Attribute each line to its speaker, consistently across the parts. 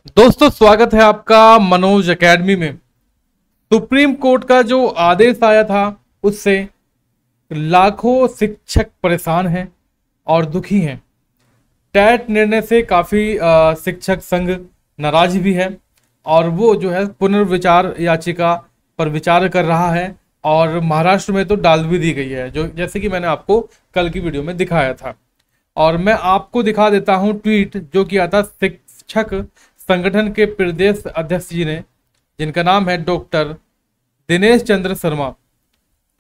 Speaker 1: दोस्तों स्वागत है आपका मनोज एकेडमी में। सुप्रीम कोर्ट का जो आदेश आया था उससे लाखों शिक्षक परेशान हैं और दुखी हैं। टैट निर्णय से काफ़ी शिक्षक संघ नाराज भी है और वो जो है पुनर्विचार याचिका पर विचार कर रहा है और महाराष्ट्र में तो डाल भी दी गई है, जो जैसे कि मैंने आपको कल की वीडियो में दिखाया था। और मैं आपको दिखा देता हूं ट्वीट जो किया था शिक्षक संगठन के प्रदेश अध्यक्ष जी ने, जिनका नाम है डॉक्टर दिनेश चंद्र शर्मा।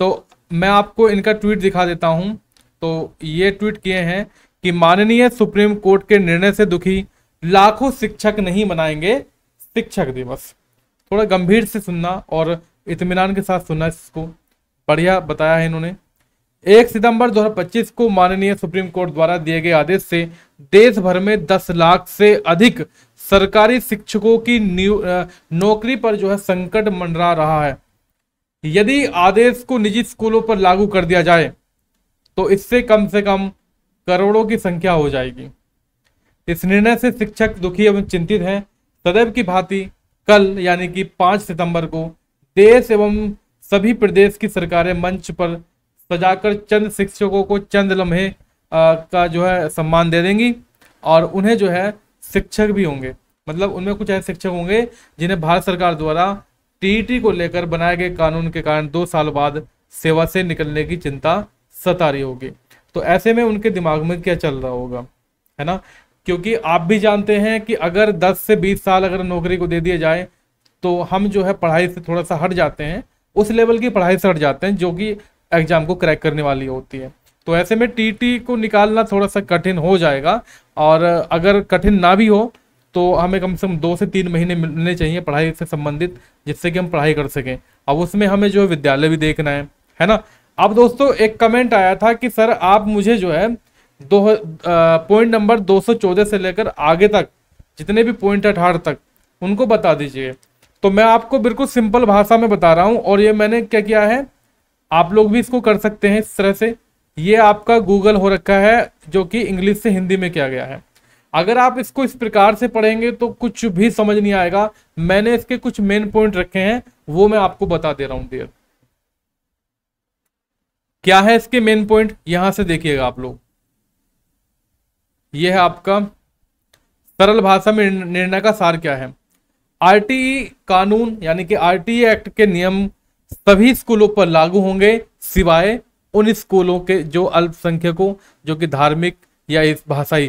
Speaker 1: तो मैं आपको इनका ट्वीट दिखा देता हूं। तो ये ट्वीट किए हैं कि माननीय सुप्रीम कोर्ट के निर्णय से दुखी लाखों शिक्षक नहीं मनाएंगे शिक्षक दिवस। थोड़ा गंभीर से सुनना और इत्मीनान के साथ सुनना, इसको बढ़िया बताया है इन्होंने। 1 सितंबर 2025 को माननीय सुप्रीम कोर्ट द्वारा दिए गए आदेश से देश भर में 10 लाख से अधिक सरकारी शिक्षकों की नौकरी पर जो है संकट मंडरा रहा है। यदि आदेश को निजी स्कूलों पर लागू कर दिया जाए तो इससे कम से कम करोड़ों की संख्या हो जाएगी। इस निर्णय से शिक्षक दुखी एवं चिंतित हैं। सदैव की भांति कल यानी कि 5 सितंबर को देश एवं सभी प्रदेश की सरकारें मंच पर सजाकर चंद शिक्षकों को चंद लम्हे का जो है सम्मान दे देंगी और उन्हें जो है शिक्षक भी होंगे, मतलब उनमें कुछ ऐसे शिक्षक होंगे जिन्हें भारत सरकार द्वारा टीईटी को लेकर बनाए गए कानून के कारण 2 साल बाद सेवा से निकलने की चिंता सता रही होगी। तो ऐसे में उनके दिमाग में क्या चल रहा होगा, है ना? क्योंकि आप भी जानते हैं कि अगर 10 से 20 साल अगर नौकरी को दे दिया जाए तो हम जो है पढ़ाई से थोड़ा सा हट जाते हैं, उस लेवल की पढ़ाई से हट जाते हैं जो कि एग्जाम को क्रैक करने वाली होती है। तो ऐसे में टीटी को निकालना थोड़ा सा कठिन हो जाएगा और अगर कठिन ना भी हो तो हमें कम से कम 2 से 3 महीने मिलने चाहिए पढ़ाई से संबंधित, जिससे कि हम पढ़ाई कर सकें। अब उसमें हमें जो है विद्यालय भी देखना है ना? अब दोस्तों एक कमेंट आया था कि सर आप मुझे जो है पॉइंट नंबर 214 से लेकर आगे तक जितने भी पॉइंट 18 तक उनको बता दीजिए। तो मैं आपको बिल्कुल सिंपल भाषा में बता रहा हूं और ये मैंने क्या किया है, आप लोग भी इसको कर सकते हैं इस तरह से। ये आपका गूगल हो रखा है जो कि इंग्लिश से हिंदी में किया गया है। अगर आप इसको इस प्रकार से पढ़ेंगे तो कुछ भी समझ नहीं आएगा। मैंने इसके कुछ मेन पॉइंट रखे हैं, वो मैं आपको बता दे रहा हूं डियर। क्या है इसके मेन पॉइंट, यहां से देखिएगा आप लोग। यह है आपका सरल भाषा में निर्णय का सार क्या है। आरटीई कानून यानी कि आरटीई एक्ट के नियम सभी स्कूलों पर लागू होंगे सिवाय उन स्कूलों के जो अल्पसंख्यकों जो कि धार्मिक या इस भाषाई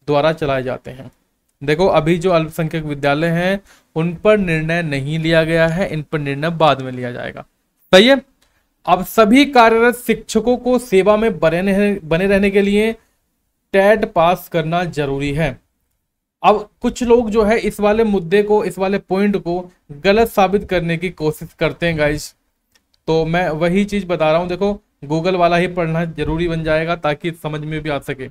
Speaker 1: द्वारा चलाए जाते हैं। देखो अभी जो अल्पसंख्यक विद्यालय हैं उन पर निर्णय नहीं लिया गया है, इन पर निर्णय बाद में लिया जाएगा। सही है। अब सभी कार्यरत शिक्षकों को सेवा में बने रहने के लिए टेट पास करना जरूरी है। अब कुछ लोग जो है इस वाले मुद्दे को, इस वाले पॉइंट को गलत साबित करने की कोशिश करते हैं गाइस। तो मैं वही चीज बता रहा हूं। देखो गूगल वाला ही पढ़ना जरूरी बन जाएगा ताकि समझ में भी आ सके।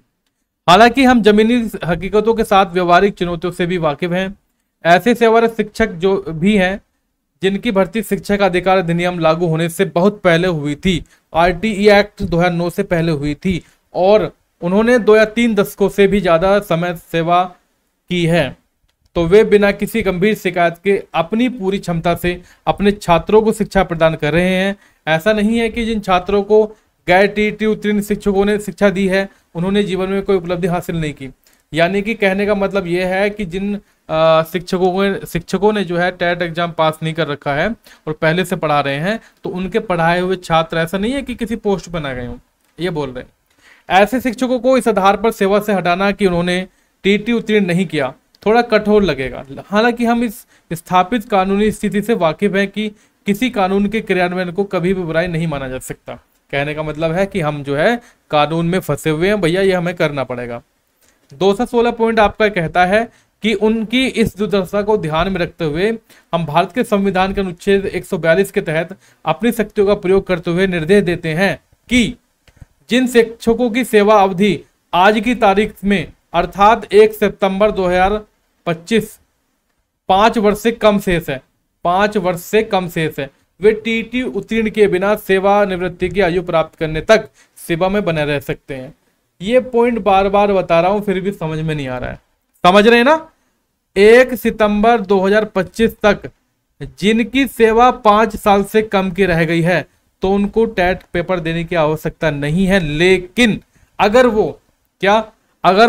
Speaker 1: हालांकि हम जमीनी हकीकतों के साथ व्यवहारिक चुनौतियों से भी वाकिफ हैं। ऐसे सेवारत शिक्षक जो भी हैं जिनकी भर्ती शिक्षक अधिकार अधिनियम लागू होने से बहुत पहले हुई थी, आरटीई एक्ट 2009 से पहले हुई थी और उन्होंने 2 या 3 दशकों से भी ज्यादा समय सेवा की है, तो वे बिना किसी गंभीर शिकायत के अपनी पूरी क्षमता से अपने छात्रों को शिक्षा प्रदान कर रहे हैं। ऐसा नहीं है कि जिन छात्रों को गैर टीईटी उत्तीर्ण शिक्षकों ने शिक्षा दी है उन्होंने जीवन में कोई उपलब्धि हासिल नहीं की। यानी कि कहने का मतलब यह है कि जिन शिक्षकों ने जो है टेट एग्जाम पास नहीं कर रखा है और पहले से पढ़ा रहे हैं तो उनके पढ़ाए हुए छात्र ऐसा नहीं है कि किसी पोस्ट पर ना गए हों, ये बोल रहे हैं। ऐसे शिक्षकों को इस आधार पर सेवा से हटाना कि उन्होंने टीईटी उत्तीर्ण नहीं किया थोड़ा कठोर लगेगा। हालांकि हम इस स्थापित कानूनी स्थिति से वाकिफ हैं कि किसी कानून के क्रियान्वयन को कभी भी बुराई नहीं माना जा सकता। कहने का मतलब है कि हम जो है कानून में फंसे हुए हैं भैया, ये हमें करना पड़ेगा। 216 पॉइंट आपका कहता है कि उनकी इस दुर्दशा को ध्यान में रखते हुए हम भारत के संविधान के अनुच्छेद 142 के तहत अपनी शक्तियों का प्रयोग करते हुए निर्देश देते हैं कि जिन शिक्षकों की सेवा अवधि आज की तारीख में अर्थात 1 सितंबर 2025 5 वर्ष से कम शेष है, 5 वर्ष से कम शेष है, वे टीटी उत्तीर्ण किए बिना सेवानिवृत्ति की आयु प्राप्त करने तक सेवा में बने रह सकते हैं। ये पॉइंट बार बार बता रहा हूं फिर भी समझ में नहीं आ रहा है। समझ रहे हैं ना? 1 सितंबर 2025 तक जिनकी सेवा 5 साल से कम की रह गई है तो उनको टेट पेपर देने की आवश्यकता नहीं है। लेकिन अगर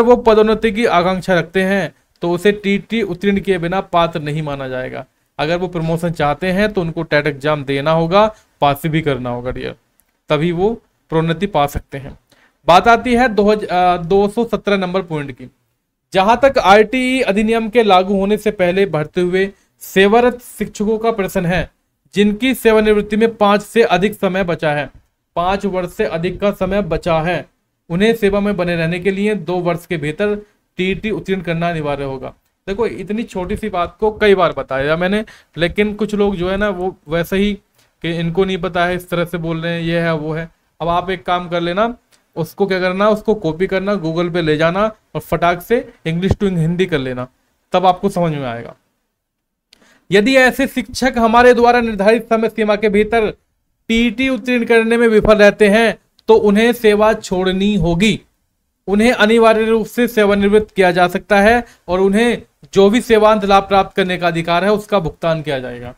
Speaker 1: वो पदोन्नति की आकांक्षा रखते हैं तो उसे टीटी उत्तीर्ण किए बिना पात्र नहीं माना जाएगा। अगर वो प्रमोशन चाहते हैं तो उनको टेट एग्जाम देना होगा, पास भी करना होगा डियर, तभी वो प्रोन्नति पा सकते हैं। बात आती है 217 नंबर पॉइंट की। जहां तक आरटीई अधिनियम के लागू होने से पहले भर्ती हुए सेवारत शिक्षकों का प्रश्न है, जिनकी सेवानिवृत्ति में 5 से अधिक समय बचा है, 5 वर्ष से अधिक का समय बचा है, उन्हें सेवा में बने रहने के लिए 2 वर्ष के भीतर टीटी उत्तीर्ण करना अनिवार्य होगा। देखो इतनी छोटी सी बात को कई बार बताया मैंने, लेकिन कुछ लोग जो है ना वो वैसे ही कि इनको नहीं पता है, इस तरह से बोल रहे हैं, ये है वो है। अब आप एक काम कर लेना, उसको क्या करना, उसको कॉपी करना, गूगल पे ले जाना और फटाक से इंग्लिश टू हिंदी कर लेना, तब आपको समझ में आएगा। यदि ऐसे शिक्षक हमारे द्वारा निर्धारित समय सीमा के भीतर टीटी उत्तीर्ण करने में विफल रहते हैं तो उन्हें सेवा छोड़नी होगी। उन्हें अनिवार्य रूप से सेवानिवृत्त किया जा सकता है और उन्हें जो भी सेवांत लाभ प्राप्त करने का अधिकार है उसका भुगतान किया जाएगा।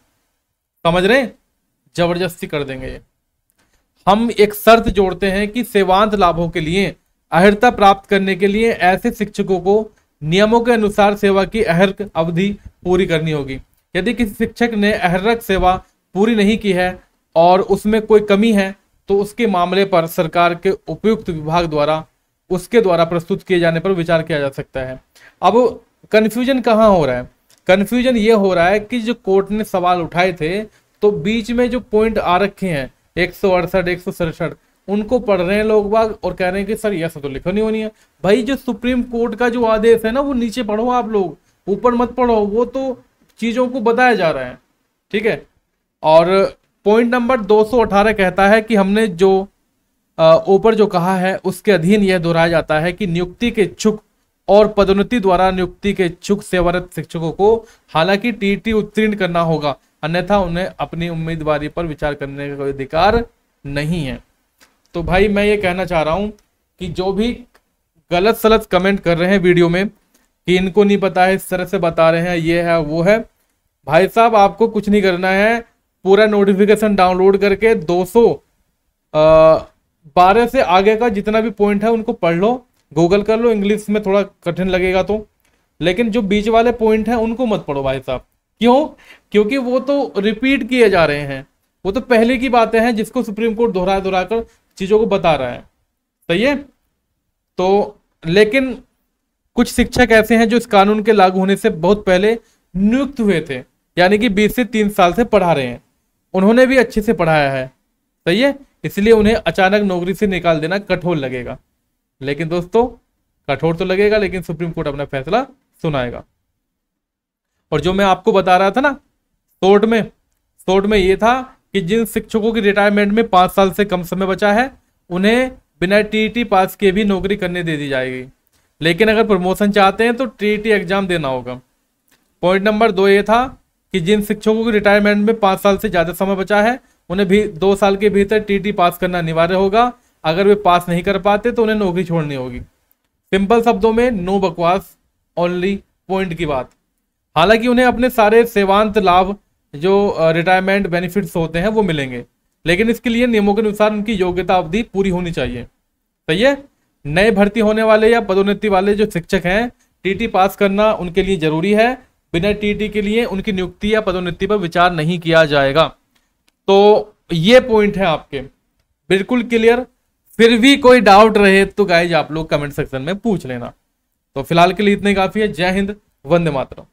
Speaker 1: समझ रहे? जबरदस्ती कर देंगे ये। हम एक शर्त जोड़ते हैं कि सेवांत लाभों के लिए अर्हता प्राप्त करने के लिए ऐसे शिक्षकों को नियमों के अनुसार सेवा की अर्हक अवधि पूरी करनी होगी। यदि किसी शिक्षक ने अर्हक सेवा पूरी नहीं की है और उसमें कोई कमी है तो उसके मामले पर सरकार के उपयुक्त विभाग द्वारा उसके द्वारा प्रस्तुत किए जाने पर विचार किया जा सकता है। अब कंफ्यूजन कहाँ हो रहा है? कंफ्यूजन ये हो रहा है कि जो कोर्ट ने सवाल उठाए थे तो बीच में जो पॉइंट आ रखे हैं 168 167 उनको पढ़ रहे हैं लोग बाग और कह रहे हैं कि सर ऐसा तो लिखा नहीं होनी है। भाई जो सुप्रीम कोर्ट का जो आदेश है ना वो नीचे पढ़ो आप लोग, ऊपर मत पढ़ो, वो तो चीजों को बताया जा रहा है, ठीक है। और पॉइंट नंबर 218 कहता है कि हमने जो ऊपर जो कहा है उसके अधीन यह दोहराया जाता है कि नियुक्ति के इच्छुक और पदोन्नति द्वारा नियुक्ति के इच्छुक सेवारत शिक्षकों को हालांकि टीटी उत्तीर्ण करना होगा, अन्यथा उन्हें अपनी उम्मीदवारी पर विचार करने का कोई अधिकार नहीं है। तो भाई मैं ये कहना चाह रहा हूं कि जो भी गलत सलत कमेंट कर रहे हैं वीडियो में कि इनको नहीं पता है, इस तरह से बता रहे हैं, ये है वो है, भाई साहब आपको कुछ नहीं करना है, पूरा नोटिफिकेशन डाउनलोड करके 212 से आगे का जितना भी पॉइंट है उनको पढ़ लो, गूगल कर लो, इंग्लिश में थोड़ा कठिन लगेगा तो, लेकिन जो बीच वाले पॉइंट हैं उनको मत पढ़ो भाई साहब। क्यों? क्योंकि वो तो रिपीट किए जा रहे हैं, वो तो पहले की बातें हैं जिसको सुप्रीम कोर्ट दोहरा दोहरा कर चीजों को बता रहा है, सही है। तो लेकिन कुछ शिक्षक ऐसे हैं जो इस कानून के लागू होने से बहुत पहले नियुक्त हुए थे, यानी कि 20 से 3 साल से पढ़ा रहे हैं, उन्होंने भी अच्छे से पढ़ाया है, सही है, इसलिए उन्हें अचानक नौकरी से निकाल देना कठोर लगेगा। लेकिन दोस्तों कठोर तो लगेगा, लेकिन सुप्रीम कोर्ट अपना फैसला सुनाएगा। और जो मैं आपको बता रहा था ना शॉर्ट में ये था कि जिन शिक्षकों की रिटायरमेंट में 5 साल से कम समय बचा है उन्हें बिना टीटी पास किए भी नौकरी करने दे दी जाएगी, लेकिन अगर प्रमोशन चाहते हैं तो टीटी एग्जाम देना होगा। पॉइंट नंबर 2 ये था कि जिन शिक्षकों की रिटायरमेंट में 5 साल से ज्यादा समय बचा है उन्हें भी 2 साल के भीतर टीटी पास करना अनिवार्य होगा। अगर वे पास नहीं कर पाते तो उन्हें नौकरी छोड़नी होगी। सिंपल शब्दों में नो बकवास, ओनली पॉइंट की बात। हालांकि उन्हें अपने सारे सेवांत लाभ जो रिटायरमेंट बेनिफिट्स होते हैं वो मिलेंगे, लेकिन इसके लिए नियमों के अनुसार उनकी योग्यता अवधि पूरी होनी चाहिए, सही है। नए भर्ती होने वाले या पदोन्नति वाले जो शिक्षक हैं टीटी पास करना उनके लिए जरूरी है। बिना टीटी के लिए उनकी नियुक्ति या पदोन्नति पर विचार नहीं किया जाएगा। तो ये पॉइंट है आपके बिल्कुल क्लियर। फिर भी कोई डाउट रहे तो गाइज आप लोग कमेंट सेक्शन में पूछ लेना। तो फिलहाल के लिए इतना ही काफी है। जय हिंद, वंदे मातरम।